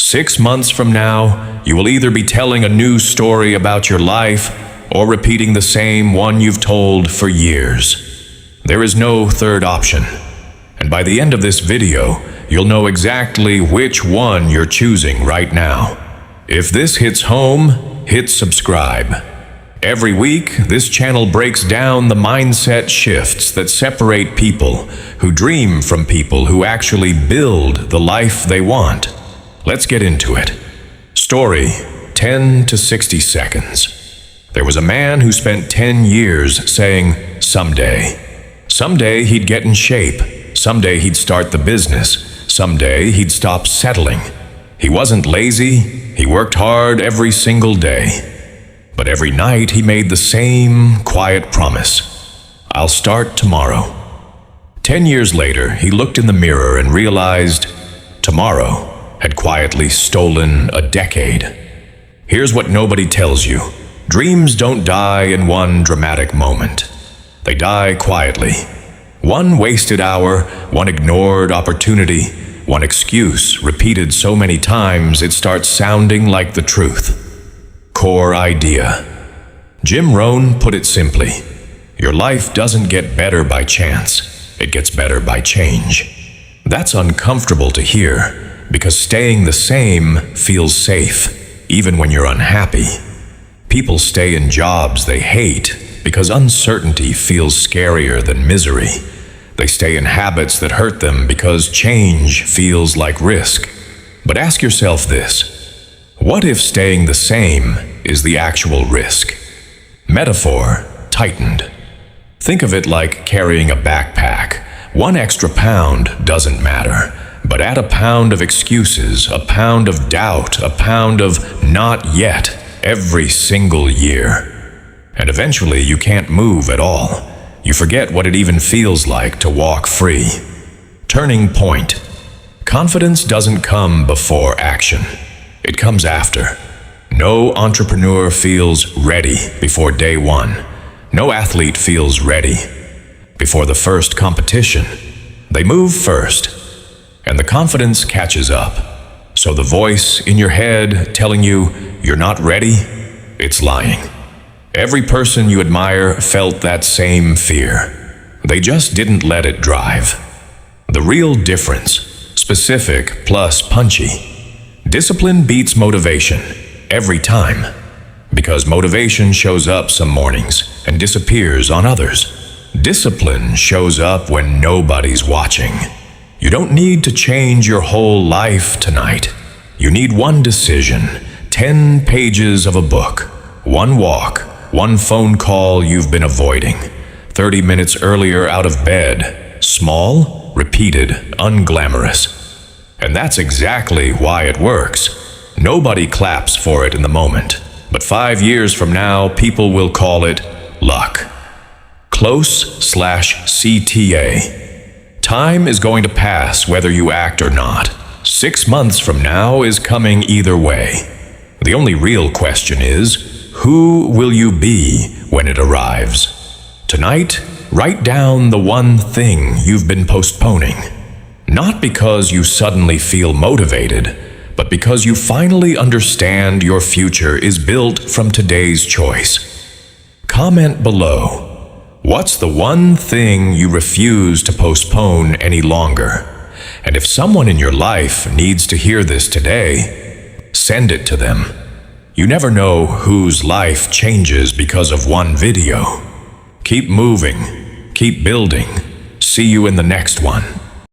6 months from now, you will either be telling a new story about your life or repeating the same one you've told for years. There is no third option. And by the end of this video, you'll know exactly which one you're choosing right now. If this hits home, hit subscribe. Every week, this channel breaks down the mindset shifts that separate people who dream from people who actually build the life they want. Let's get into it. Story, 10 to 60 seconds. There was a man who spent 10 years saying, someday. Someday he'd get in shape. Someday he'd start the business. Someday he'd stop settling. He wasn't lazy. He worked hard every single day. But every night he made the same quiet promise. I'll start tomorrow. 10 years later, he looked in the mirror and realized tomorrow had quietly stolen a decade. Here's what nobody tells you. Dreams don't die in one dramatic moment. They die quietly. One wasted hour, one ignored opportunity, one excuse repeated so many times it starts sounding like the truth. Core idea. Jim Rohn put it simply, your life doesn't get better by chance, it gets better by change. That's uncomfortable to hear, because staying the same feels safe, even when you're unhappy. People stay in jobs they hate because uncertainty feels scarier than misery. They stay in habits that hurt them because change feels like risk. But ask yourself this. What if staying the same is the actual risk? Metaphor tightened. Think of it like carrying a backpack. 1 extra pound doesn't matter, but add a pound of excuses, a pound of doubt, a pound of not yet every single year. And eventually you can't move at all. You forget what it even feels like to walk free. Turning point. Confidence doesn't come before action. It comes after. No entrepreneur feels ready before day one. No athlete feels ready before the first competition. They move first, and the confidence catches up. So the voice in your head telling you you're not ready, it's lying. Every person you admire felt that same fear. They just didn't let it drive. The real difference, specific plus punchy. Discipline beats motivation, every time. Because motivation shows up some mornings and disappears on others. Discipline shows up when nobody's watching. You don't need to change your whole life tonight. You need one decision, 10 pages of a book, one walk, one phone call you've been avoiding, 30 minutes earlier out of bed. Small, repeated, unglamorous. And that's exactly why it works. Nobody claps for it in the moment, but 5 years from now, people will call it luck. Close/CTA. Time is going to pass whether you act or not. 6 months from now is coming either way. The only real question is, who will you be when it arrives? Tonight, write down the one thing you've been postponing. Not because you suddenly feel motivated, but because you finally understand your future is built from today's choice. Comment below. What's the one thing you refuse to postpone any longer? And if someone in your life needs to hear this today, send it to them. You never know whose life changes because of one video. Keep moving, keep building. See you in the next one.